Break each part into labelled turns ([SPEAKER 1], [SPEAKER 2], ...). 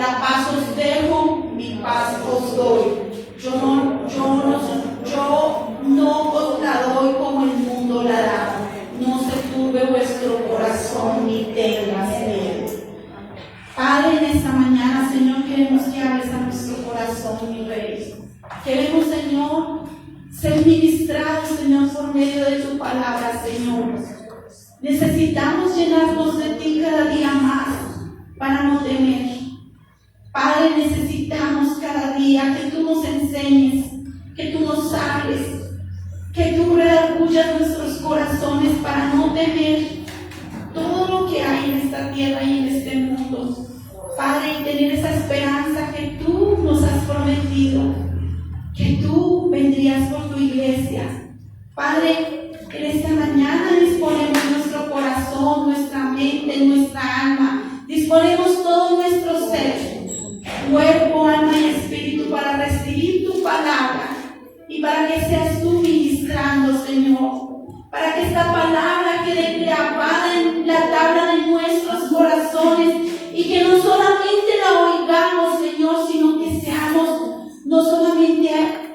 [SPEAKER 1] La paz os dejo, mi paz os doy. Yo no os la doy como el mundo la da. No se turbe vuestro corazón ni tengas miedo. Padre, en esta mañana, Señor, queremos que hables a nuestro corazón, mi Rey. Queremos, Señor, ser ministrados, Señor, por medio de tu palabra, Señor. Necesitamos llenarnos de ti cada día más para no temer. Padre, necesitamos cada día que tú nos enseñes, que tú nos hables, que tú redargullas nuestros corazones para no temer todo lo que hay en esta tierra y en este mundo. Padre, y tener esa esperanza que tú nos has prometido, que tú vendrías por tu iglesia. Padre, en esta mañana disponemos nuestro corazón, nuestra mente, nuestra alma, disponemos todo nuestro ser, cuerpo, alma y espíritu, para recibir tu palabra y para que seas tú ministrando, Señor, para que esta palabra quede grabada en la tabla de nuestros corazones y que no solamente la oigamos, Señor, sino que seamos no solamente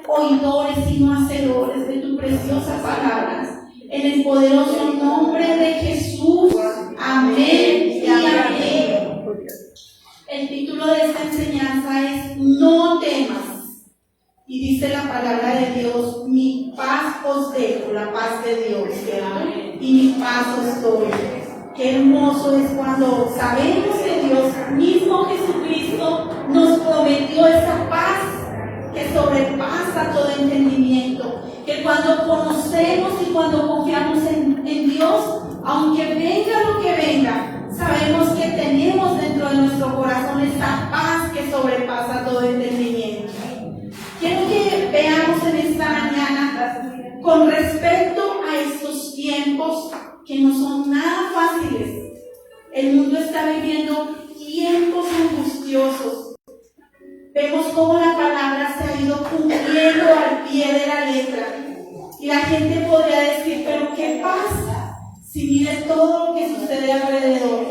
[SPEAKER 1] oidores, sino hacedores de tu preciosa palabra. En el poderoso nombre de Jesús. Amén y amén. El título de esta enseñanza es No temas. Y dice la palabra de Dios: mi paz os dejo, la paz de Dios, y mi paz os doy. Qué hermoso es cuando sabemos que Dios mismo, Jesucristo, nos prometió esa paz que sobrepasa todo entendimiento. Que cuando conocemos y cuando confiamos en Dios, aunque venga lo que venga, sabemos que tenemos dentro de nuestro corazón esa paz que sobrepasa todo entendimiento. Quiero que veamos en esta mañana con respecto a estos tiempos que no son nada fáciles. El mundo está viviendo tiempos angustiosos. Vemos cómo la palabra se ha ido cumpliendo al pie de la letra. Y la gente podría decir, pero ¿qué pasa si mire todo lo que sucede alrededor?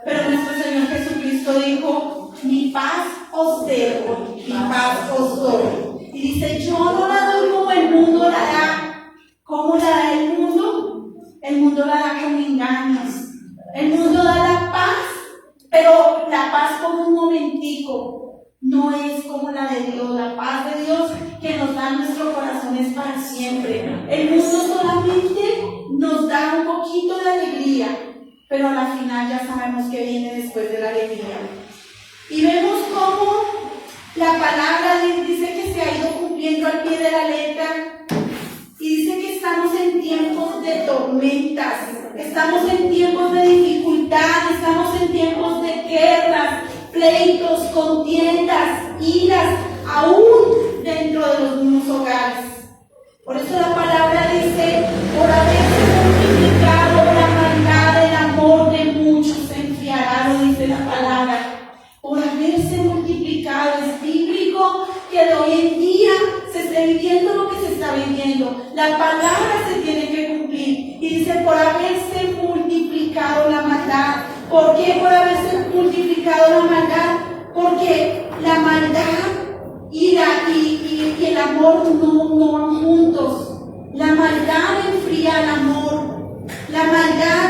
[SPEAKER 1] Pero nuestro Señor Jesucristo dijo: mi paz os dejo, mi paz os doy. Y dice: yo no la doy como el mundo la da. ¿Cómo la da el mundo? El mundo la da con engaños. El mundo da la paz, pero la paz como un momentico. No es como la de Dios, la paz de Dios que nos da nuestro corazón es para siempre. El mundo solamente nos da un poquito de alegría, pero a la final ya sabemos que viene después de la alegría. Y vemos cómo la palabra dice que se ha ido cumpliendo al pie de la letra, y dice que estamos en tiempos de tormentas, estamos en tiempos de dificultad, estamos en tiempos de guerras, pleitos, contiendas, iras, aún dentro de los mismos hogares. Por eso la palabra dice: por haberse multiplicado la maldad, el amor de muchos se enfriará, lo dice la palabra. Por haberse multiplicado, es bíblico que de hoy en día se esté viviendo lo que se está viviendo. La palabra se tiene que cumplir. Y dice: por haberse multiplicado la maldad. ¿Por qué por haberse multiplicado la maldad? Porque la maldad y el amor no van juntos. La maldad enfría el amor. La maldad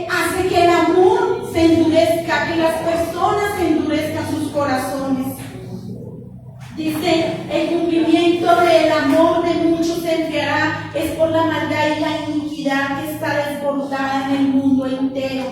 [SPEAKER 1] hace que el amor se endurezca, que las personas endurezcan sus corazones. Dice: el cumplimiento del amor de muchos se enfriará, es por la maldad y la iniquidad que está desbordada en el mundo entero.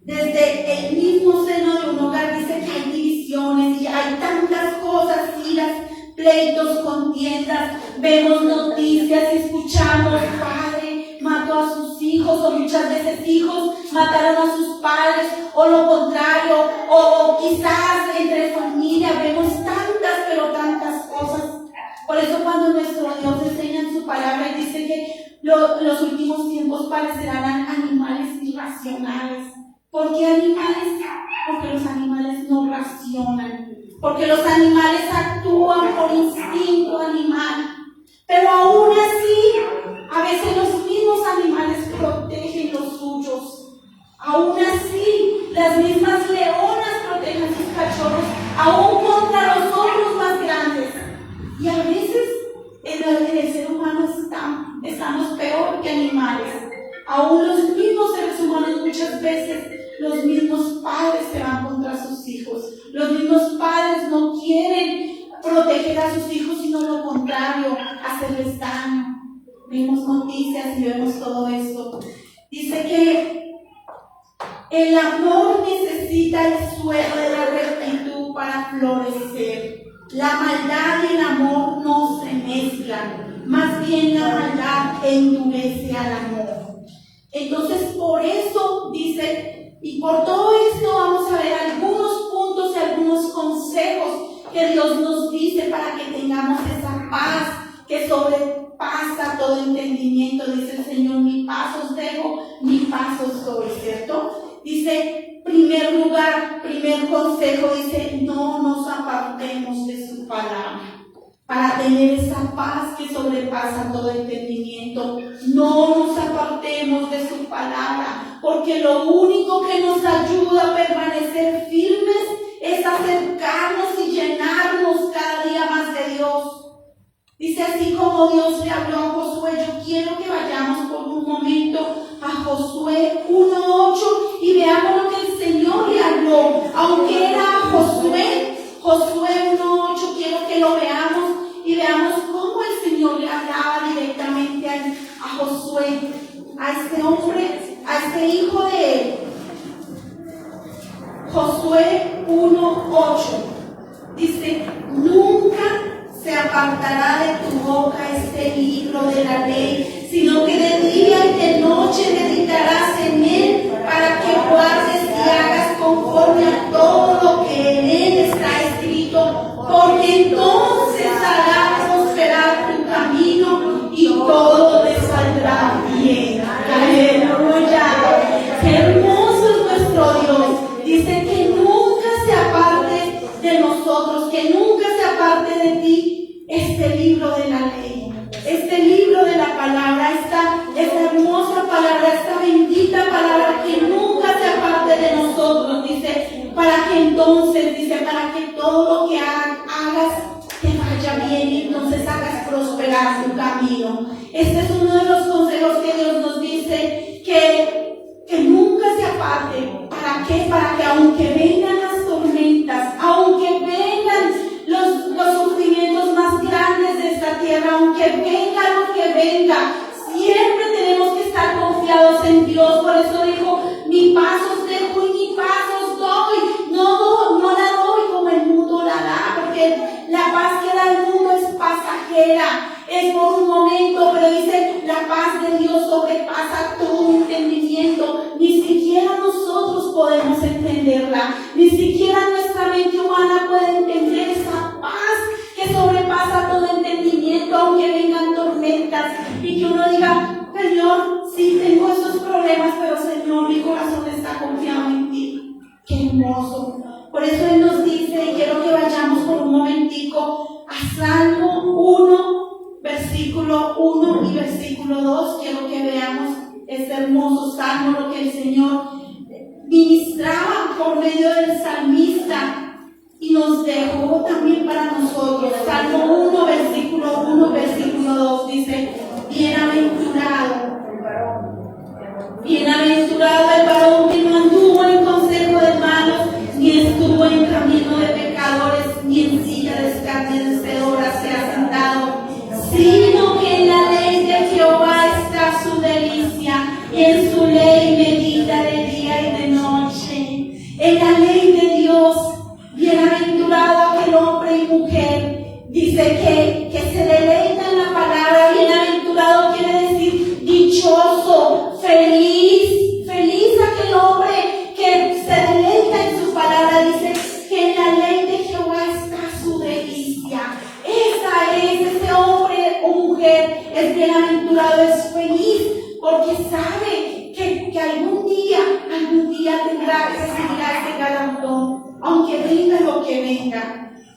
[SPEAKER 1] Desde el mismo seno de un hogar dice que hay divisiones y hay tantas cosas, iras, pleitos, contiendas. Vemos noticias y escuchamos: padre mató a sus hijos, o muchas veces hijos mataron a sus padres, o lo contrario, o quizás entre familia. Vemos tantas, pero tantas cosas. Por eso cuando nuestro Dios enseña en su palabra y dice que los últimos tiempos parecerán animales irracionales. ¿Por qué animales? Porque los animales no racionan, porque los animales actúan por instinto animal, pero aún así, a veces los mismos animales protegen los suyos. Aún así, las mismas leonas protegen a sus cachorros peor que animales. Aún los mismos seres humanos muchas veces, los mismos padres se van contra sus hijos. Los mismos padres no quieren proteger a sus hijos, sino lo contrario, hacerles daño. Vimos noticias y vemos todo esto. Dice que el amor necesita el suelo de la rectitud para florecer. La maldad y el amor no se mezclan, más bien la maldad endurece al amor. Entonces, por eso dice, y por todo esto vamos a ver algunos puntos y algunos consejos que Dios nos dice para que tengamos esa paz que sobrepasa todo entendimiento. Dice el Señor, mi paz os dejo, mi paz os doy, ¿cierto? Dice, primer lugar, primer consejo, dice, no nos apartemos de su palabra. Para tener esa paz que sobrepasa todo entendimiento, no nos apartemos de su palabra, porque lo único que nos ayuda a permanecer firmes es acercarnos y llenarnos cada día más de Dios. Dice, así como Dios le habló a Josué, yo quiero que vayamos por un momento a Josué 1:8 y veamos lo que el Señor le habló. Aunque era Josué 1:8, quiero que lo veamos y veamos cómo el Señor le hablaba directamente a Josué, a este hombre, a este hijo de él. Josué 1:8 dice, nunca se apartará de tu boca este libro de la ley, sino que de día y de noche meditarás en él, para que guardes y hagas conforme a todo lo que en él está escrito, porque entonces hará prosperar tu camino y todo te saldrá bien. Aleluya. Qué hermoso es nuestro Dios. Dice que nunca se aparte de nosotros, que nunca se aparte de ti este libro de la ley, este libro de la palabra, esta hermosa palabra, esta bendita palabra que nunca se aparte de nosotros. Dice, para que entonces, dice, para que todo lo que hagas te vaya bien y entonces hagas prosperar tu camino. Este es uno de los consejos que Dios nos dice, que nunca se aparte. ¿Para qué? Para que aunque vengan las tormentas, aunque vengan los sufrimientos más grandes de esta tierra, aunque venga lo que venga, siempre tenemos que estar confiados en Dios. Por eso dijo, mi paz os dejo y mi paz os doy. No la doy como el mundo la da, porque la paz que da el mundo es pasajera, es por un momento, pero dice, la paz de Dios sobrepasa todo entendimiento. Ni siquiera nosotros podemos entenderla, ni siquiera nuestra mente humana puede entender esa paz que sobrepasa todo entendimiento, aunque vengan tormentas y que uno diga, Señor, sí tengo esos problemas, pero Señor, mi corazón está confiado en ti. Qué hermoso. Por eso Él nos dice, y quiero que vayamos por un momentico a Salmo 1, versículo 1 y versículo 2. Quiero que veamos este hermoso salmo, lo que el Señor ministraba por medio del salmista y nos dejó también para nosotros. Salmo 1, versículo 1, versículo 2 dice, bienaventurado el varón que no anduvo en consejo de malos, ni estuvo en camino de pecadores, ni en silla de escarnecedoras se ha sentado, sino que en la ley de Jehová está su delicia, y en su ley medita de día y de noche. En la ley de Dios, bienaventurado aquel hombre y mujer, dice que se deleita en la palabra. Bienaventurado quiere decir dichoso, feliz aquel hombre que se deleita en su palabra. Dice que en la ley de Jehová está su delicia. Ese hombre o mujer es bienaventurado, es feliz, porque sabe que algún día tendrá que recibir ese galardón, aunque venga lo que venga.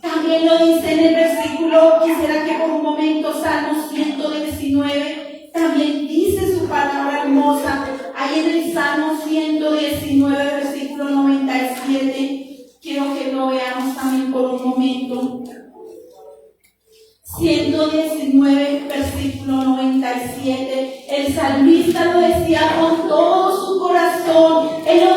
[SPEAKER 1] También lo dice en el versículo, quisiera que por un momento, Salmo 119, también dice su palabra hermosa, ahí en el Salmo 119, versículo 97, quiero que lo veamos también por un momento. 119, versículo 97, el El salmista lo decía con todo su corazón. Él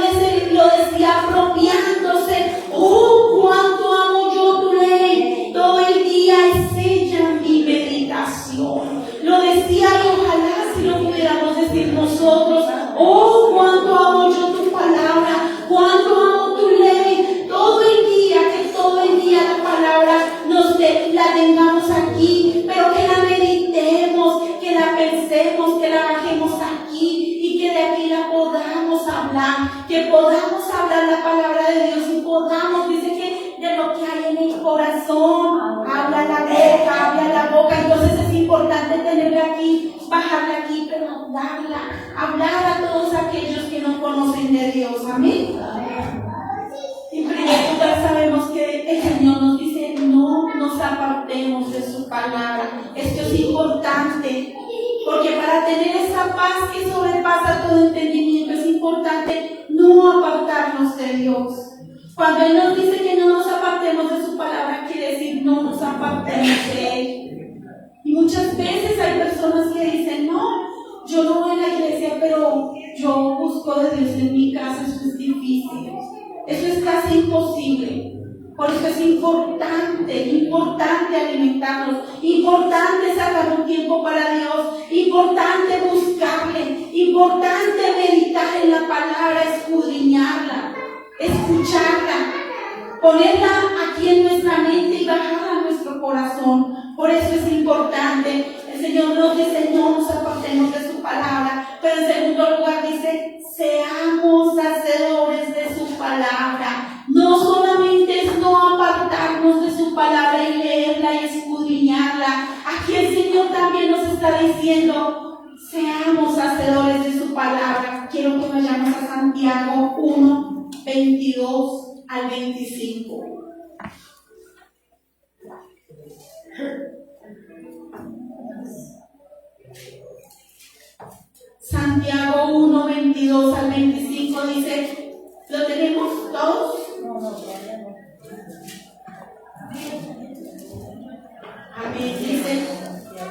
[SPEAKER 1] lo decía apropiándose. Oh, cuánto amo yo tu ley. Todo el día es ella mi meditación. Lo decía y ojalá si lo pudiéramos decir nosotros. Oh, cuánto amo yo tu palabra. Cuánto amo tu ley. Todo el día, que todo el día la palabra la tengamos aquí, pero que la meditemos, que la pensemos, que la bajemos aquí y que de aquí la podamos hablar, que podamos hablar la palabra de Dios y podamos, dice que de lo que hay en el corazón, habla la boca, entonces es importante tenerla aquí, bajarla aquí, pero hablar a todos aquellos que no conocen de Dios, amén. Y en primer lugar sabemos que el Señor nos dice no nos apartemos de su palabra. Esto es importante porque para tener esa paz que sobrepasa todo entendimiento es importante no apartarnos de Dios. Cuando Él nos dice que no nos apartemos de su palabra, quiere decir no nos apartemos de Él. Y muchas veces hay personas que dicen no, yo no voy a la iglesia, pero yo busco de Dios en mi casa, eso es difícil. Eso es casi imposible. Por eso es importante alimentarnos, importante sacar un tiempo para Dios, importante buscarle, importante meditar en la palabra, escudriñarla, escucharla, ponerla aquí en nuestra mente y bajarla a nuestro corazón. Por eso es importante. El Señor nos dice no nos apartemos de su palabra, pero en segundo lugar dice seamos hacedores de su palabra. No solamente es no apartarnos de su palabra y leerla y escudriñarla. Aquí el Señor también nos está diciendo seamos hacedores de su palabra. Quiero que vayamos a Santiago 1, 22 al 25. Santiago 1, 22 al 25 dice, ¿lo tenemos todos? Amén. Dice,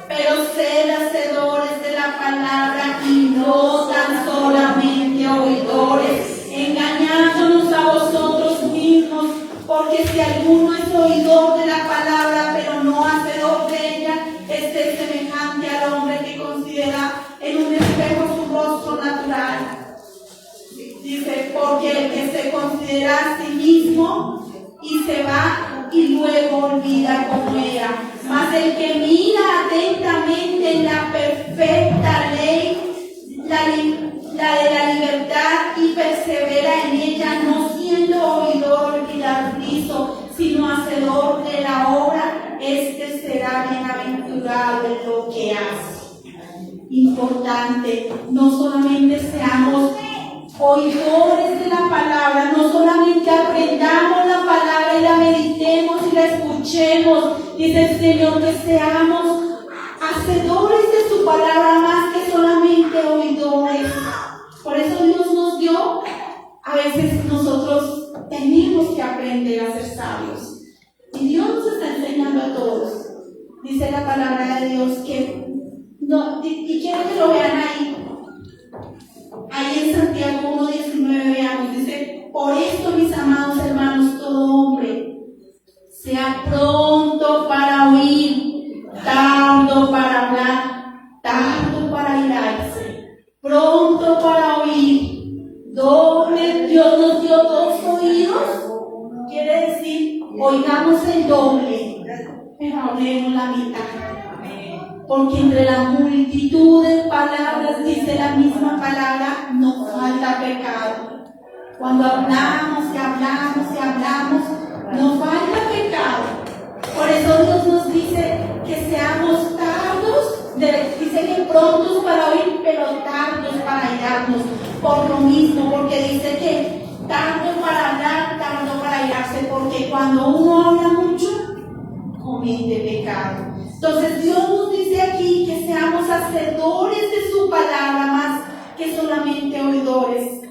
[SPEAKER 1] pero sed hacedores de la palabra y no tan solamente oidores, engañándonos a vosotros mismos, porque si alguno es oidor de la palabra, pero no hacedor de ella, este es semejante al hombre que considera en un espejo su rostro natural. Dice, porque el que se considera a sí mismo y se va y luego olvida cómo era. Mas el que mira atentamente en la perfecta ley, la de la libertad, y persevera en ella, no siendo oidor olvidadizo, sino hacedor de la obra, este será bienaventurado en lo que hace. Importante, no solamente seamos oidores de la palabra, no solamente aprendamos la palabra y la meditemos y la escuchemos, dice el Señor que seamos hacedores de su palabra más que solamente oidores. Por eso Dios nos dio, a veces nosotros tenemos que aprender a ser sabios y Dios nos está enseñando a todos. Dice la palabra de Dios que no, y quiero que lo vean ahí. Ahí en Santiago 1:19 veamos, dice, por esto mis amados hermanos, todo hombre sea pronto para oír, tardo para hablar, tardo para irarse, pronto para oír. Doble, Dios nos dio 2 oídos, quiere decir, oigamos el doble, pero hablemos la mitad. Porque entre la multitud de palabras, dice la misma palabra, no falta pecado. Cuando hablamos y hablamos y hablamos, no falta pecado. Por eso Dios nos dice que seamos tardos, dice que prontos para oír, pero tardos para irarnos. Por lo mismo, porque dice que tardo para hablar, tardo para irarse, porque cuando uno habla mucho, comete pecado. Entonces Dios nos dice aquí que seamos hacedores de su palabra más que solamente oidores.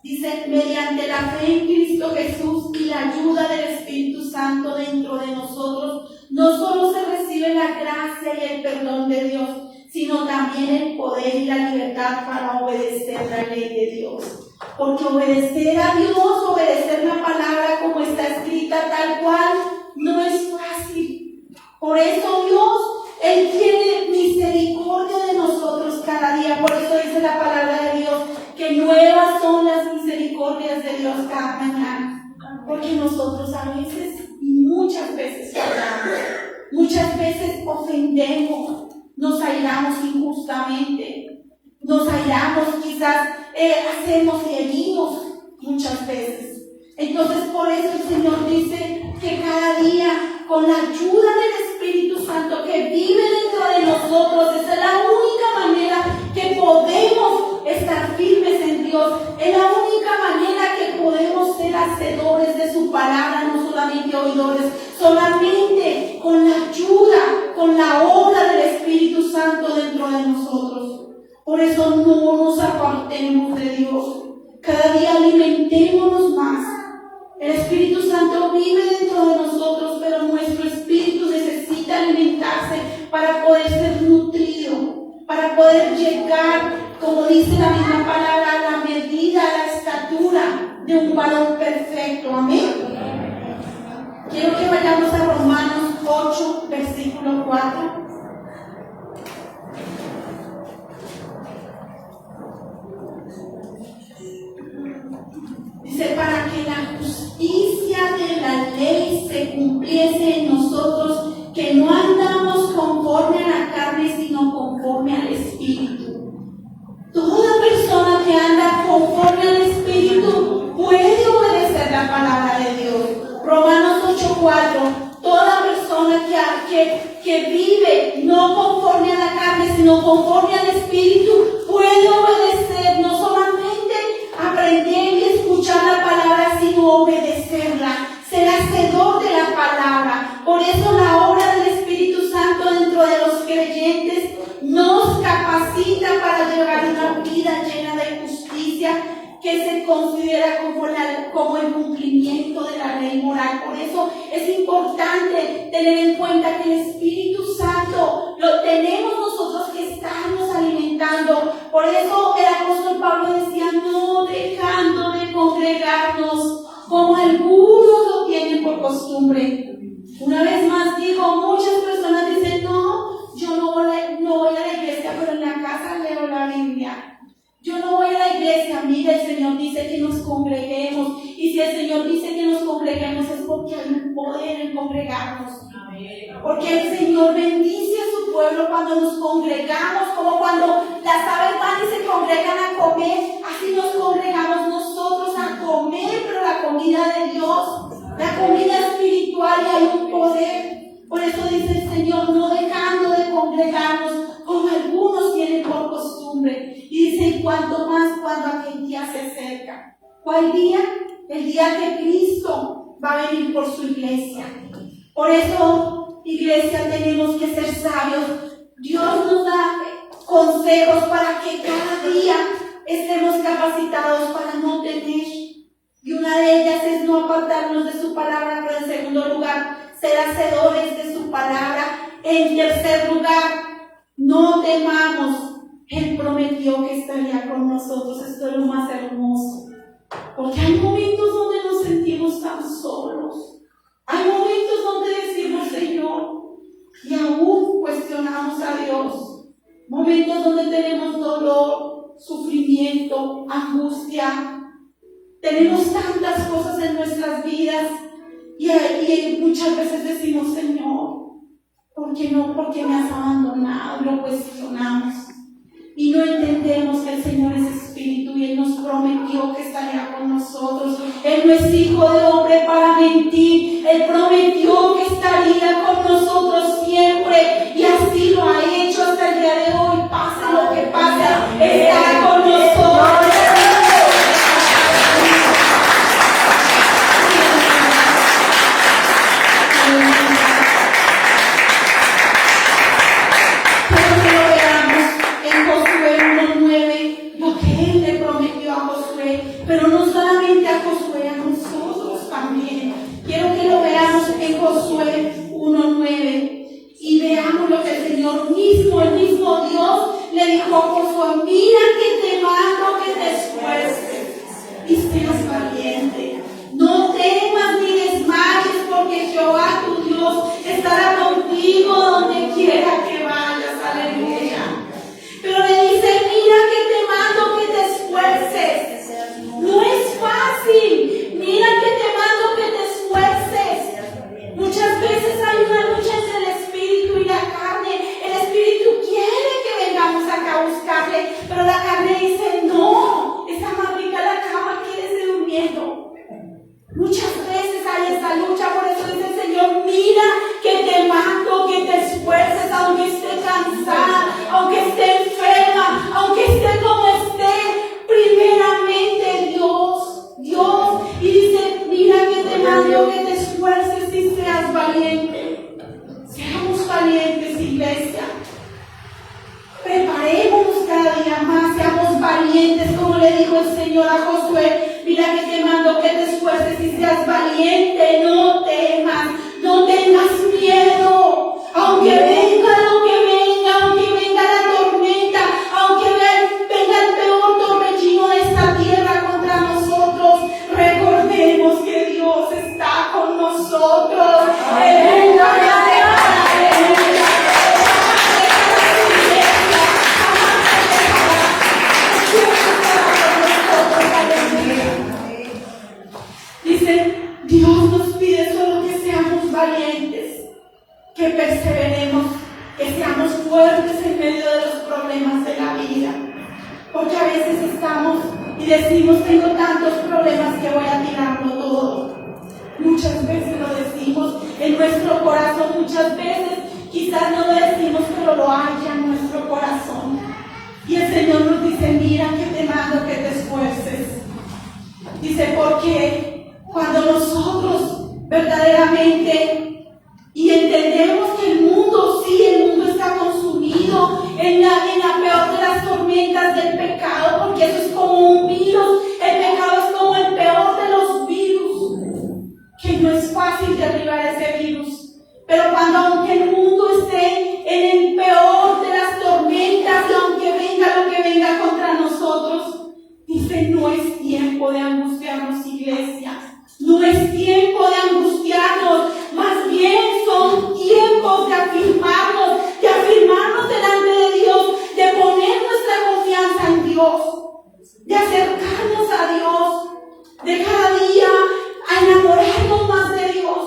[SPEAKER 1] Dice, mediante la fe en Cristo Jesús y la ayuda del Espíritu Santo dentro de nosotros, no solo se recibe la gracia y el perdón de Dios, sino también el poder y la libertad para obedecer la ley de Dios. Porque obedecer a Dios, obedecer la palabra como está escrita tal cual, no es fácil. Por eso Dios, Él tiene misericordia de nosotros cada día. Por eso dice la palabra de Dios que nuevas son las misericordias de Dios cada mañana. Porque nosotros a veces, muchas veces fallamos, muchas veces ofendemos, nos airamos injustamente, nos airamos, quizás hacemos y herimos muchas veces. Entonces por eso el Señor dice que cada día, con la ayuda del Espíritu Santo que vive dentro de nosotros, esa es la única manera que podemos estar firmes en Dios, es la única manera que podemos ser hacedores de su palabra, no solamente oidores, solamente con la ayuda, con la obra del Espíritu Santo dentro de nosotros. Por eso no nos apartemos de Dios, cada día alimentémonos más. El Espíritu Santo vive dentro de nosotros, pero nuestro espíritu necesita alimentarse para poder ser nutrido, para poder llegar, como dice la misma palabra, a la medida, a la estatura de un varón perfecto. Amén. Quiero que vayamos a Romanos 8, versículo 4. Dice, para que la justicia de la ley se cumpliese en nosotros, que no andamos conforme a la carne, sino conforme al Espíritu. Toda persona que anda conforme al Espíritu puede obedecer la palabra de Dios. Romanos 8:4. Toda persona que vive no conforme a la carne, sino conforme al Espíritu, puede obedecer, no solamente aprender y escuchar la palabra, sino obedecerla, ser hacedor de la palabra. Por eso la obra del Espíritu Santo dentro de los creyentes nos capacita para llevar una vida llena de justicia, que se considera como el cumplimiento de la ley moral. Por eso es importante tener en cuenta que el Espíritu Santo lo tenemos nosotros que estarnos alimentando. Por eso el apóstol Pablo decía, no dejando de congregarnos, como algunos lo tienen por costumbre. Una vez más digo, muchas personas dicen, no, yo no voy a la iglesia, pero en la casa leo la Biblia. Yo no voy a la iglesia, mira, el Señor dice que nos congreguemos. Y si el Señor dice que nos congreguemos es porque hay un poder en congregarnos. Porque el Señor bendice a su pueblo cuando nos congregamos, como cuando las aves van y se congregan a comer. Así nos congregamos nosotros a comer, pero la comida de Dios, la comida espiritual, y hay un poder. Por eso dice el Señor, no dejando de congregarnos, como algunos tienen por costumbre. Y dice, y cuanto más cuando aquel día se acerca. ¿Cuál día? El día que Cristo va a venir por su iglesia. Por eso, iglesia, tenemos que ser sabios. Dios nos da consejos para que cada día estemos capacitados para no temer. Y una de ellas es no apartarnos de su palabra, pero en segundo lugar, ser hacedores de su palabra. En tercer lugar, no temamos. Él prometió que estaría con nosotros. Esto es lo más hermoso. Porque hay momentos donde nos sentimos tan solos. Hay momentos donde decimos, Señor, y aún cuestionamos a Dios. Momentos donde tenemos dolor, sufrimiento, angustia. Tenemos tantas cosas en nuestras vidas. Y muchas veces decimos, Señor, ¿por qué no? ¿Por qué me has abandonado? Lo cuestionamos. Y no entendemos que el Señor es Espíritu y Él nos prometió que estaría con nosotros. Él no es hijo de hombre para mentir. Él prometió que estaría con nosotros siempre. Y así lo ha hecho hasta el día de hoy. Pase lo que pase, estará con nosotros. Pero no solamente a Josué, a nosotros, a Josué, mira que te mando que te esfuerces y seas valiente, no temas, no tengas miedo, aunque venga lo que venga, aunque venga la tormenta, aunque venga el peor torbellino de esta tierra contra nosotros, recordemos que Dios está con nosotros. Dice, Dios nos pide solo que seamos valientes, que perseveremos, que seamos fuertes en medio de los problemas de la vida. Porque a veces estamos y decimos, tengo tantos problemas que voy a tirarlo todo. Muchas veces lo decimos en nuestro corazón, muchas veces quizás no lo decimos, pero lo hay ya en nuestro corazón. Y el Señor nos dice, mira que te mando que te esfuerces. Dice, porque cuando nosotros verdaderamente y entendemos que el mundo está consumido en la peor de las tormentas del pecado, porque eso es como un virus, el pecado es como el peor de los virus, que no es fácil derribar ese virus, pero aunque el mundo esté en el peor de las tormentas, y aunque venga lo que venga contra nosotros, dice, no es tiempo de angustiarnos, iglesia. No es tiempo de angustiarnos, más bien son tiempos de afirmarnos delante de Dios, de poner nuestra confianza en Dios, de acercarnos a Dios, de cada día a enamorarnos más de Dios.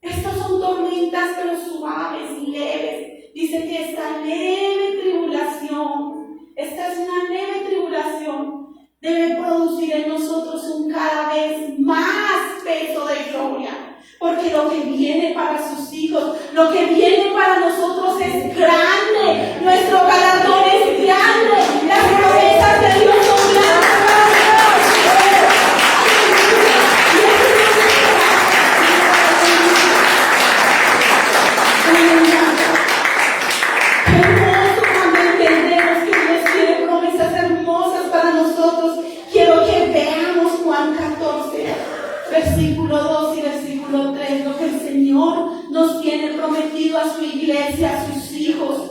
[SPEAKER 1] Estas son tormentas pero suaves y leves. Dice que esta es una leve tribulación, debe producir en nosotros un cada vez más peso de gloria, porque lo que viene para sus hijos, lo que viene para nosotros es grande, nuestro galardón es grande, las promesas de Dios son grandes. Quiero que veamos Juan 14, versículo 2 y versículo 3, lo que el Señor nos tiene prometido a su iglesia, a sus hijos.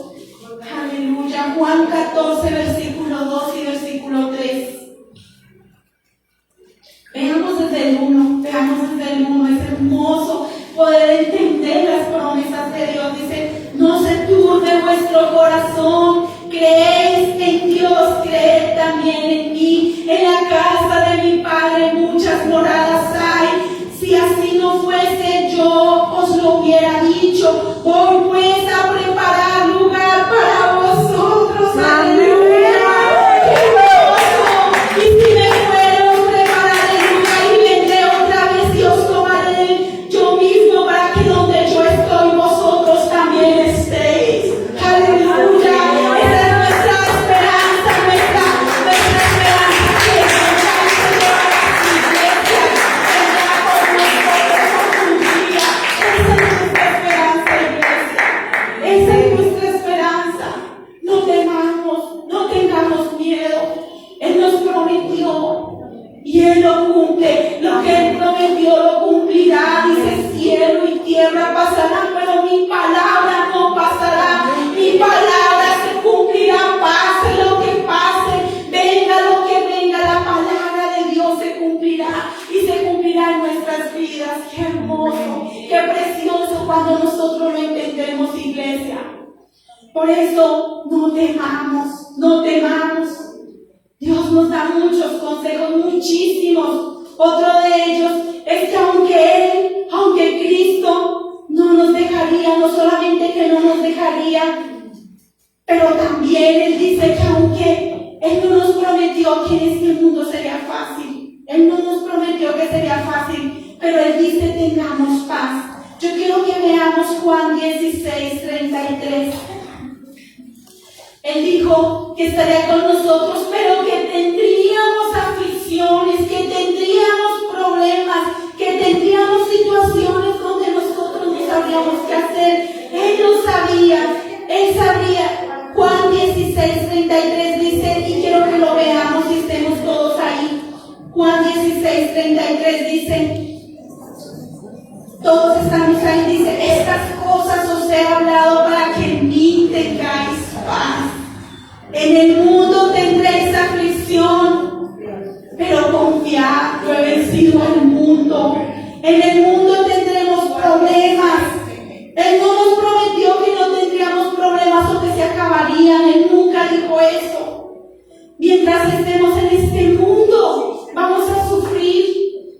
[SPEAKER 1] Aleluya. Juan 14, versículo 2 y versículo 3. Veamos desde el 1, es hermoso poder entender las promesas de Dios. Dice, no se turbe vuestro corazón, creéis en Dios, creed también en mí. En la casa de mi Padre muchas moradas hay, si así no fuese yo os lo hubiera dicho. Voy pues a preparar lugar para vosotros. Aleluya. Y si me fuera, os prepararé lugar y vendré otra vez y os tomaré yo mismo, para que donde yo estoy vosotros también estéis. Aleluya. Esa es nuestra esperanza, nuestra esperanza, que el Señor a su iglesia vendrá con nosotros por un día. Esa es nuestra esperanza, iglesia. Esa es nuestra esperanza. No temamos, no tengamos miedo. Él nos prometió y Él lo cumple. Lo que Él prometió lo cumplirá. Dice, cielo y tierra pasarán, pero mi palabra no pasará. Mi palabra se cumplirá, pase lo que pase, venga lo que venga, la palabra de Dios se cumplirá y se cumplirá en nuestras vidas. Qué hermoso, qué precioso cuando nosotros lo entendemos, iglesia. Por eso no temamos, no temamos. Dios nos da muchos consejos, muchísimos. Otro de ellos es que aunque Cristo no nos dejaría, no solamente que no nos dejaría, pero también Él dice que aunque Él no nos prometió que en este mundo sería fácil, Él no nos prometió que sería fácil, pero Él dice tengamos paz. Yo quiero que veamos Juan 16, 33. Él dijo que estaría con nosotros, pero que tendríamos aflicciones, que tendríamos problemas, que tendríamos situaciones donde nosotros no sabríamos qué hacer. Él lo sabía, Él sabía. Juan 16, 33 dice, y quiero que lo veamos y estemos todos ahí. 33 dice, todos estamos ahí, dice, estas cosas os he hablado para que en mí tengáis paz. En el mundo tendréis aflicción, pero confiad, yo he vencido al mundo. En el mundo tendremos problemas. Él no nos prometió que no tendríamos problemas o que se acabarían. Él nunca dijo eso. Mientras estemos en este mundo, vamos a sufrir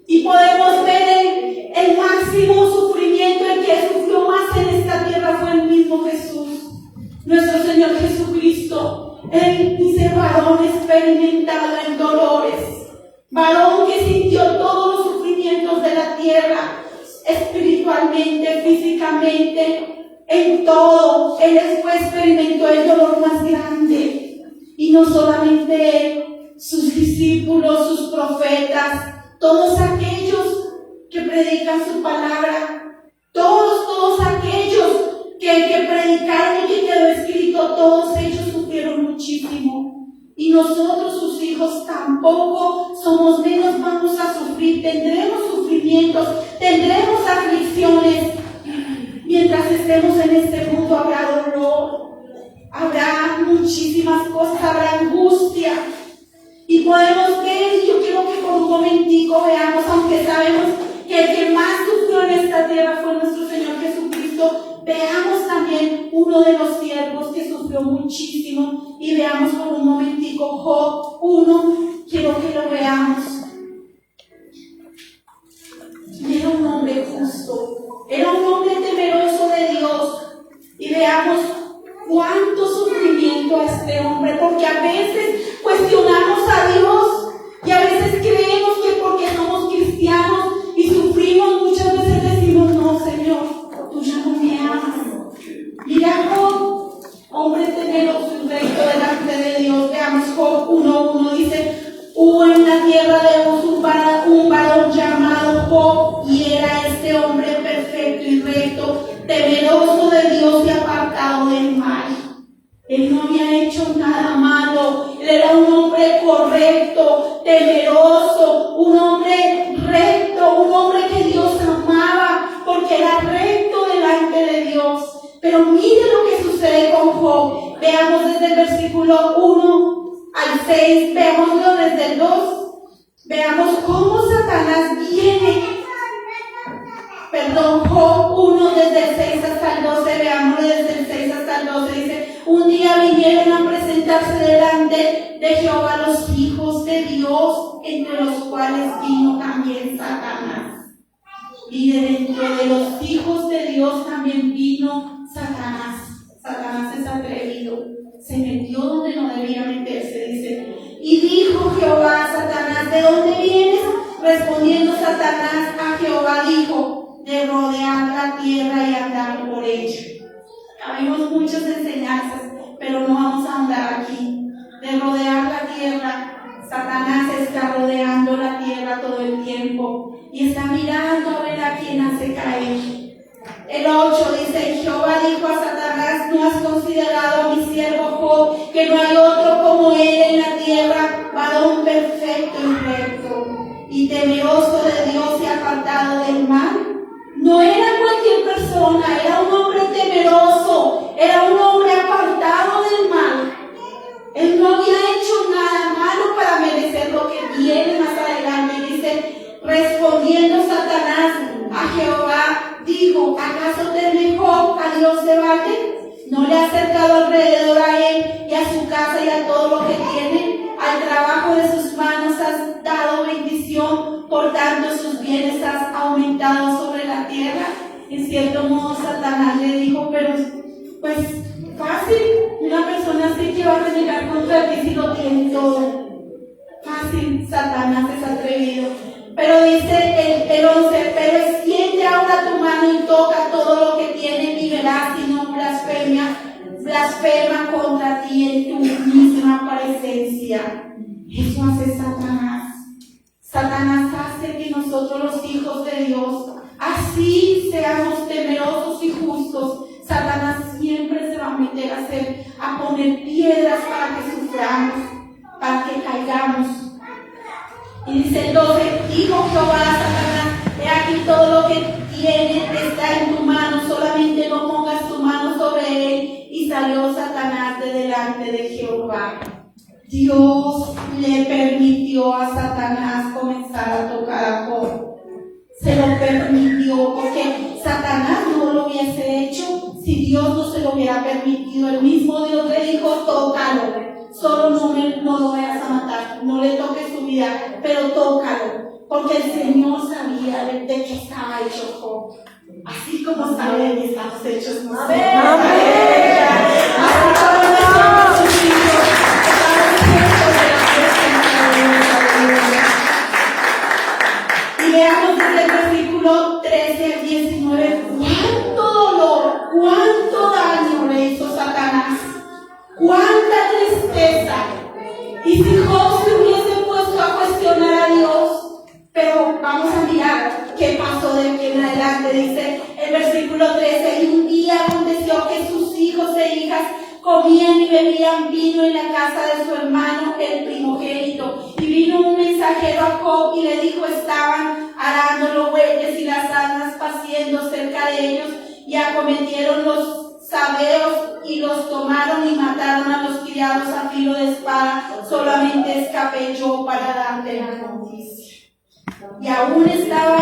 [SPEAKER 1] y podemos ver el máximo sufrimiento. El que sufrió más en esta tierra fue el mismo Jesús, nuestro Señor Jesucristo. Él dice, varón experimentado en dolores, varón que sintió todos los sufrimientos de la tierra, espiritualmente, físicamente, en todo. Él después experimentó el dolor más grande. Y no solamente él, sus discípulos, sus profetas, todos aquellos que predican su palabra, todos aquellos que predicaron y que quedó escrito, todos ellos sufrieron muchísimo. Y nosotros, sus hijos, tampoco somos menos, vamos a sufrir, tendremos sufrimientos, tendremos aflicciones. Mientras estemos en este mundo habrá dolor, habrá muchísimas cosas, habrá angustia. Y podemos ver, yo quiero que por un momentico veamos, aunque sabemos que el que más sufrió en esta tierra fue nuestro Señor Jesucristo, veamos también uno de los siervos que sufrió muchísimo, y veamos por un momentico Job 1, quiero que lo veamos. Era un hombre justo, era un hombre temeroso de Dios, y veamos cuánto sufrimiento a este hombre, porque a veces cuestionamos a Dios y a veces creemos que porque somos cristianos y sufrimos, muchas veces decimos, no, Señor, tú ya no me amas. Mira Job, hombre temeroso y recto delante de Dios. Veamos Job 1:1, dice, hubo en la tierra de Uz un varón llamado Job, y era este hombre perfecto y recto, temeroso de Dios y apartado del mal. Él no había hecho nada malo, él era un hombre correcto, temeroso, un hombre recto, un hombre que Dios amaba, porque era recto delante de Dios. Pero mire lo que sucede con Job. Veamos desde el versículo 1 al 6, veámoslo desde el 2. Veamos cómo Satanás viene. Job 1 desde el 6 hasta el 12, veámoslo desde el 6 hasta el 12, dice, un día vinieron a presentarse delante de Jehová los hijos de Dios, entre los cuales vino también Satanás. Y de dentro de los hijos de Dios también vino Satanás. Satanás es atrevido, se metió donde no debía meterse, dice. Y dijo Jehová a Satanás, ¿de dónde vienes? Respondiendo Satanás a Jehová dijo, de rodear la tierra y andar por ella. Habemos muchas enseñanzas, pero no vamos a andar aquí. De rodear la tierra, Satanás está rodeando la tierra todo el tiempo y está mirando a ver a quién hace caer. El 8 dice, Jehová dijo a Satanás, ¿no has considerado a mi siervo Job, que no hay otro como él en la tierra, varón perfecto y recto, y temeroso de Dios y apartado del mal? No era cualquier persona, era un hombre temeroso, era un hombre apartado del mal. Él no había hecho nada malo para merecer lo que viene más adelante. Dice, respondiendo Satanás a Jehová, dijo, ¿acaso teme Job a Dios de valle? ¿No le ha acercado alrededor a él y a su casa y a todo lo que tiene? Al trabajo de sus manos has dado bendición, por tanto sus bienes has aumentado sobre la tierra. En cierto modo Satanás le dijo, pero pues fácil, una persona así que va a renegar contra ti si lo tiene todo. Fácil, Satanás es atrevido. Pero dice el 11, pero extiende ahora tu mano y toca todo lo que tiene y verás si no blasfema contra ti en tu misma presencia. Eso hace Satanás. Satanás hace que nosotros los hijos de Dios, así seamos temerosos y justos, Satanás siempre se va a meter a poner piedras para que suframos, para que caigamos. Y dice el 12, y dijo Jehová a Satanás: he aquí todo lo que tiene está en tu mano, solamente no pongas tu mano sobre él. Y salió Satanás de delante de Jehová. Dios le permitió a Satanás comenzar a tocar a Job. Se lo permitió porque Satanás no lo hubiese hecho si Dios no se lo hubiera permitido. El mismo Dios le dijo: tócalo, solo no lo vayas a matar, no le toques su vida, pero tócalo, porque el Señor sabía de qué estaba hecho Job, así como sabe de qué estamos hechos nosotros. Así como nosotros hijos, y veamos desde el versículo 13 al 19, cuánto dolor, cuánto daño le hizo Satanás, cuánta tristeza. Y si Job se hubiese puesto a cuestionar a Dios, pero vamos a mirar qué pasó de aquí en adelante. Dice el versículo 13: y un día aconteció que sus hijos e hijas comían y bebían vino en la casa de su hermano el primogénito. Y vino un mensajero a Job y le dijo: estaban arando los bueyes y las asnas paciendo cerca de ellos, y acometieron los sabeos y los tomaron y mataron a los criados a filo de espada. Solamente escapé yo para darte la noticia. Y aún estaba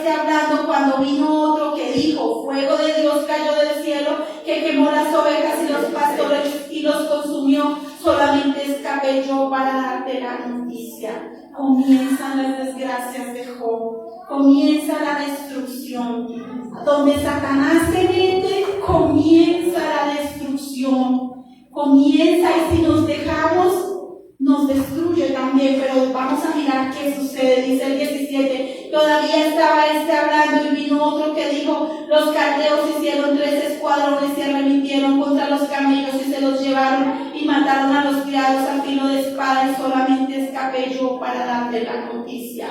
[SPEAKER 1] hablando cuando vino otro que dijo: fuego de Dios cayó del cielo, que quemó las ovejas y los pastores y los consumió. Solamente escapé yo para darte la noticia. Comienzan las desgracias de Job, comienza la destrucción. Donde Satanás se mete, comienza la destrucción. Comienza, y si nos dejamos, nos destruye también. Pero vamos a mirar qué sucede. Dice el 17: todavía estaba hablando, y vino otro que dijo: los caldeos hicieron 3 escuadrones y arremetieron contra los camellos y se los llevaron y mataron a los criados a filo de espada, y solamente escapé yo para darte la noticia.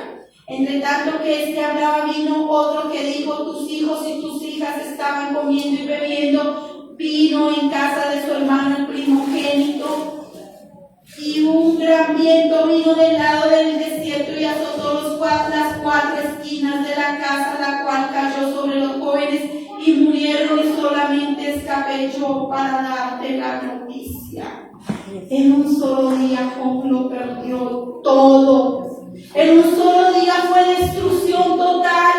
[SPEAKER 1] Entre tanto que hablaba, vino otro que dijo: tus hijos y tus hijas estaban comiendo y bebiendo vino en casa de su hermano el primogénito. Y un gran viento vino del lado del desierto y azotó las 4 esquinas de la casa, la cual cayó sobre los jóvenes y murieron, y solamente escapé yo para darte la noticia. En un solo día Job lo perdió todo. En un solo día fue destrucción total.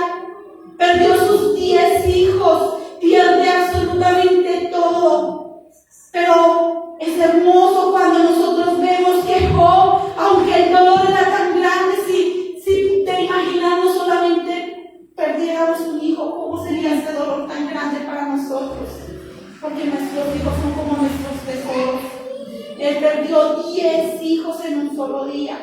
[SPEAKER 1] Perdió sus 10 hijos, pierde absolutamente todo. Pero es hermoso cuando nosotros vemos que Job, aunque el dolor era tan grande, si te imaginas, no solamente perdiéramos un hijo, ¿cómo sería este dolor tan grande para nosotros? Porque nuestros hijos son como nuestros tesoros. Él perdió 10 hijos en un solo día.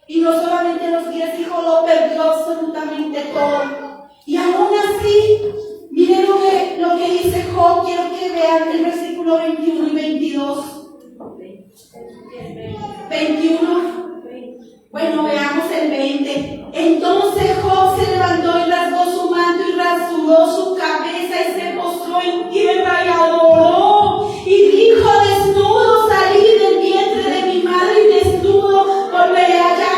[SPEAKER 1] Y no solamente los 10 hijos, lo perdió absolutamente todo. Y aún así, miren lo que dice Job. Quiero que vean el versículo 21 y 22. 21. Bueno, veamos el 20. Entonces Job se levantó y rasgó su manto y rasuró su cabeza y se postró en tierra y adoró. Y dijo: desnudo salí del vientre de mi madre y desnudo volveré allá.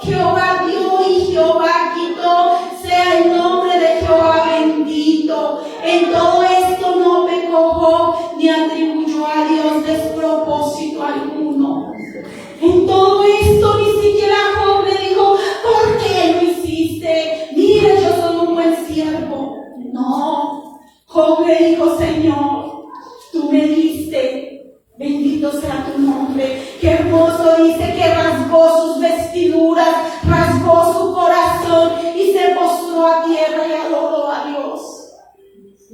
[SPEAKER 1] Jehová dio y Jehová quitó. Sea el nombre de Jehová bendito. En todo esto no pecó Job ni atribuyó a Dios despropósito alguno. En todo esto ni siquiera Job le dijo: ¿por qué lo hiciste? Mira, yo soy un buen siervo. No, Job le dijo: Señor, tú me diste, bendito sea tu nombre. Qué hermoso dice que rasgó sus vestiduras, rasgó su corazón y se postró a tierra y adoró a Dios.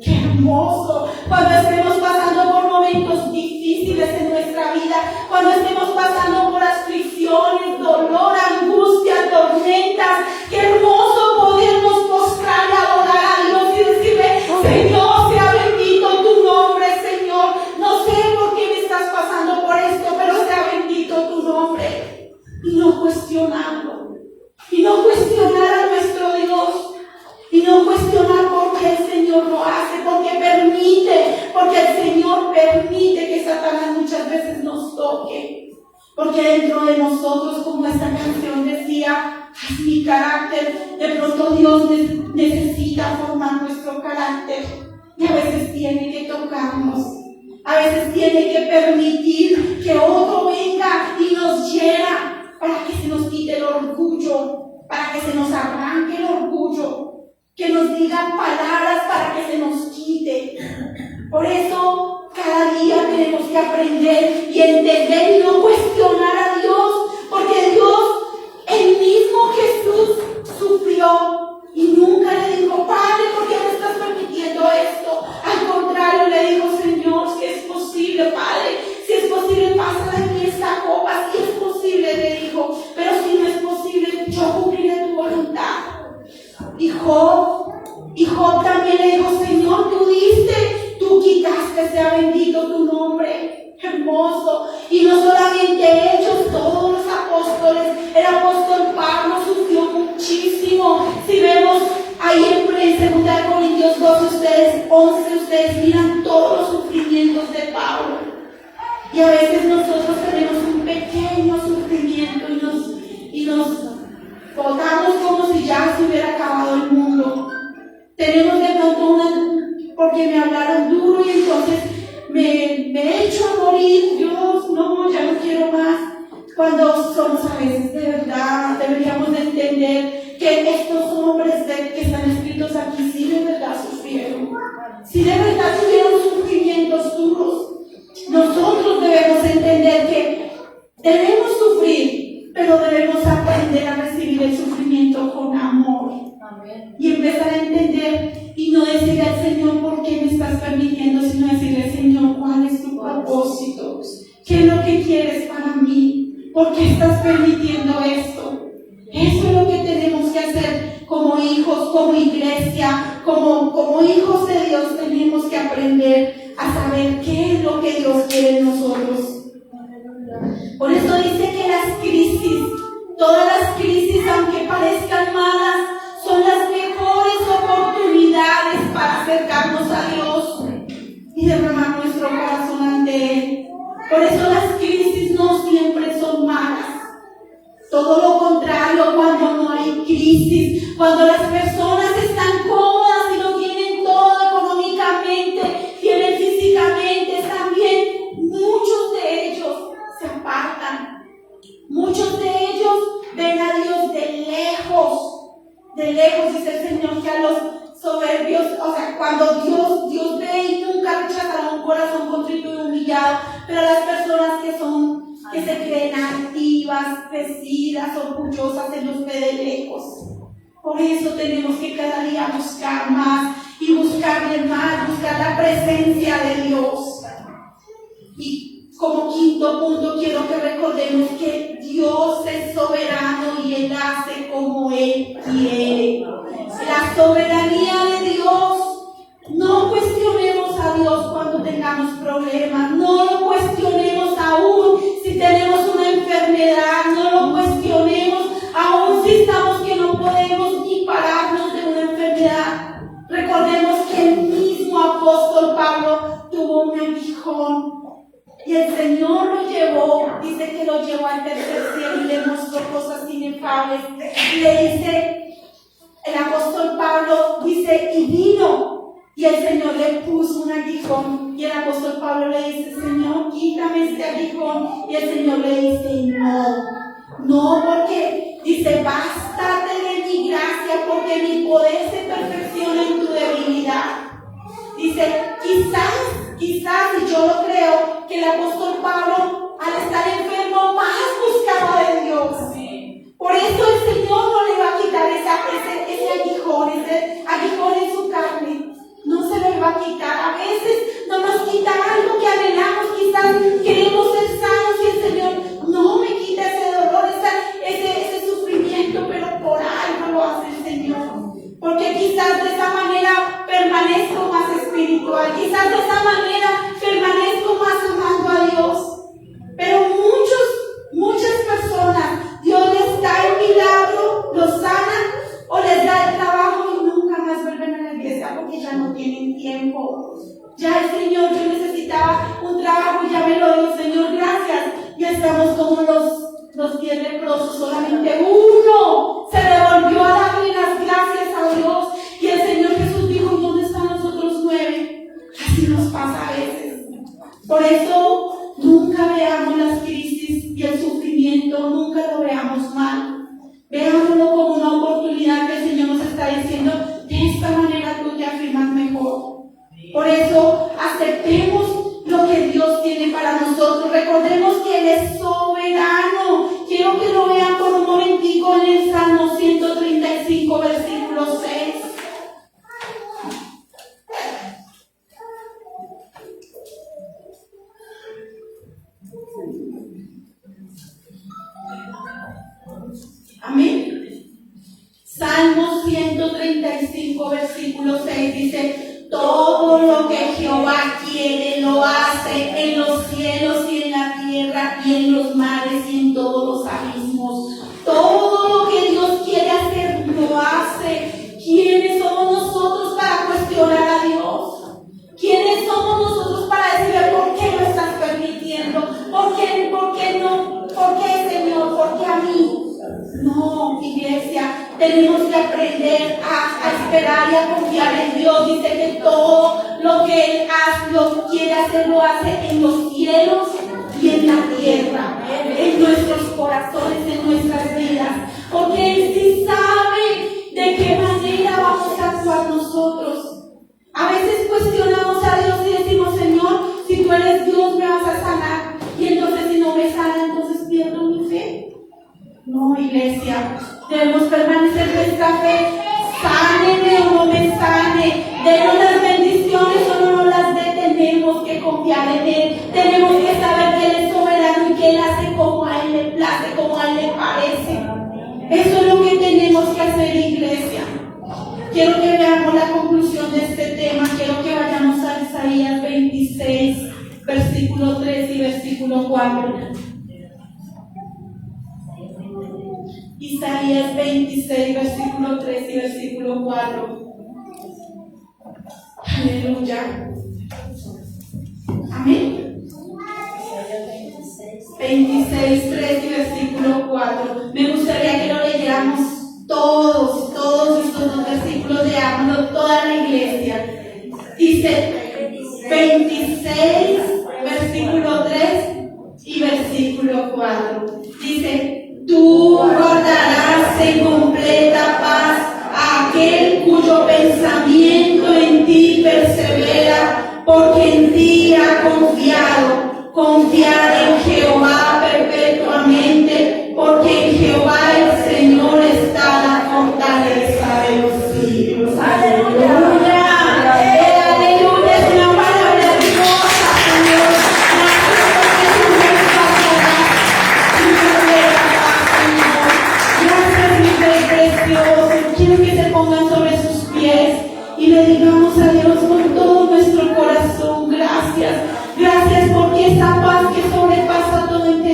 [SPEAKER 1] Qué hermoso. Cuando estemos pasando por momentos difíciles en nuestra vida, cuando estemos pasando por aflicciones, dolor, angustia, tormentas, qué hermoso podernos postrar y adorar a Dios y decirle: Señor, sea bendito tu nombre, Señor. No sé por qué me estás pasando por esto, pero sea bendito tu nombre. Y no cuestionarlo, y no cuestionar a nuestro Dios. Y no cuestionar por qué el Señor lo hace, porque el Señor permite que Satanás muchas veces nos toque. Porque dentro de nosotros, como esta canción decía, es mi carácter. De pronto Dios necesita formar nuestro carácter. Y a veces tiene que tocarnos. A veces tiene que permitir que otro venga y nos hiera para que se nos quite el orgullo, para que se nos arranque el orgullo, que nos digan palabras para que se nos quite. Por eso cada día tenemos que aprender y entender y no cuestionar a Dios, porque Dios, el mismo Jesús, sufrió y nunca le dijo: Padre, ¿por qué me estás permitiendo esto? Al contrario, le dijo: Señor, si es posible, Padre, si es posible, pasa de mí esta copa. Si es posible, le dijo, pero si no es posible, yo cumpliré tu voluntad. Y Job también le dijo: Señor, tú diste, tú quitaste, sea bendito tu nombre. Hermoso. Y no solamente ellos, todos los apóstoles. El apóstol Pablo sufrió muchísimo. Si vemos ahí en 2 Corintios 12, 11, ustedes miran todos los sufrimientos de Pablo. Y a veces nosotros tenemos un pequeño sufrimiento y nos botamos como si ya se hubiera acabado el mundo. Tenemos de pronto porque me hablaron duro y entonces me echo a morir. Dios, no, ya no quiero más. Cuando somos a veces, de verdad, deberíamos de entender que estos hombres que están escritos aquí sí de verdad sufrieron. Sí de verdad tuvieron sufrimientos duros. Nosotros debemos entender que debemos sufrir, pero debemos aprender a recibir el sufrimiento con amor. Amén. Y empezar a entender y no decirle al Señor: ¿por qué me estás permitiendo? Sino decirle: Señor, ¿cuál es tu propósito? ¿Qué es lo que quieres para mí? ¿Por qué estás permitiendo esto? Eso es lo que tenemos que hacer como hijos, como iglesia, como hijos de Dios. Tenemos que aprender a saber qué es lo que Dios quiere de nosotros. Por eso dice que las crisis, todas las crisis, aunque parezcan malas, son las mejores oportunidades para acercarnos a Dios y derramar nuestro corazón ante Él. Por eso las crisis no siempre son malas. Todo lo contrario, cuando no hay crisis, cuando las personas están cómodas y lo tienen todo económicamente, tienen físicamente, están bien, muchos de ellos se apartan. Muchos de ellos ven a Dios de lejos. De lejos, dice el Señor, que a los soberbios, o sea, cuando Dios ve y nunca rechazará un corazón contrito y humillado, pero a las personas que se creen altivas, crecidas, orgullosas, se los ve de lejos. Por eso tenemos que cada día buscar más y buscarle más, buscar la presencia de Dios. Y como quinto punto, quiero que recordemos que Dios es soberano y Él hace como Él quiere. La soberanía de Dios, no cuestionemos a Dios cuando tengamos problemas, no lo cuestionemos aún si tenemos una enfermedad, no lo cuestionemos aún si estamos que no podemos ni pararnos de una enfermedad. Recordemos que el mismo apóstol Pablo tuvo un aguijón. Y el Señor lo llevó, dice que lo llevó al tercer cielo y le mostró cosas inefables. Y le dice, el apóstol Pablo dice, y vino. Y el Señor le puso un aguijón. Y el apóstol Pablo le dice: Señor, quítame este aguijón. Y el Señor le dice: no, porque dice: bástate de mi gracia, porque mi poder se perfecciona en tu debilidad. Dice, quizás, y yo lo creo, que el apóstol Pablo, al estar enfermo, más buscaba de Dios. Por eso el Señor no le va a quitar ese aguijón en su carne. No se lo va a quitar. A veces no nos quita algo que anhelamos, quizás queremos ser sanos y el Señor no me quita ese dolor, ese sufrimiento, pero por algo lo hace el Señor. Porque quizás de esa manera permanezco más espiritual, quizás de esa manera permanezco más amante poderoso, solamente uno se devolvió a darle las gracias a Dios. Y el Señor Jesús dijo: ¿dónde están los otros 9? Así nos pasa a veces. Por eso nunca veamos las crisis y el sufrimiento, nunca lo veamos mal. Veámoslo como una oportunidad que el Señor nos está diciendo: de esta manera tú te afirmas mejor. Por eso aceptemos lo que Dios tiene para nosotros. Recordemos que Él es soberano. Quiero que lo vean por un momentico en el Salmo 135, versículo 6. Amén. Salmo 135, versículo 6 dice: todo lo que Jehová quiere lo hace en los cielos y en la tierra y en los mares y en todos los abismos. Todo lo que Dios quiere hacer lo hace. ¿Quiénes somos nosotros para cuestionar a Dios? ¿Quiénes somos nosotros para decirle: ¿por qué lo estás permitiendo? ¿Por qué no? ¿Por qué, Señor? ¿Por qué a mí? No, iglesia, tenemos que aprender a esperar y a confiar en Dios. Dice que todo lo que Él lo quiere hacer, lo hace en los cielos y en la tierra, en nuestros corazones, en nuestras vidas, porque Él sí sabe de qué manera vamos a actuar nosotros. A veces cuestionamos a Dios y decimos: Señor, si tú eres Dios, me vas a sanar, y entonces si no me sana, entonces pierdo mi fe. No, iglesia, debemos permanecer en nuestra fe. Sáneme o no me sane, denos las bendiciones o no las dé, tenemos que confiar en Él. Tenemos que saber que Él es soberano y que Él hace como a Él le place, como a Él le parece. Eso es lo que tenemos que hacer, iglesia. Quiero que veamos la conclusión de este tema. Quiero que vayamos a Isaías 26, versículo 3 y versículo 4. Isaías 26, versículo 3 y versículo 4. Aleluya. Amén. 26, 3 y versículo 4. Me gustaría que lo leyéramos todos estos dos versículos, leámoslo toda la iglesia. Dice 26, versículo 3 y versículo 4. Dice: tú guardarás en completa paz a aquel cuyo pensamiento en ti persevera, porque en ti ha confiado. Confiar en Jehová perpetuamente, porque en Jehová el Señor está la fortaleza de los siglos. Aleluya. Aleluya, es una palabra hermosa, Señor. Gracias, mi Rey precioso. Quiero que se pongan sobre sus pies y le digamos a Dios con todo nuestro corazón: gracias. Gracias porque esa paz que sobrepasa todo entendimiento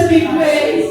[SPEAKER 1] mi face.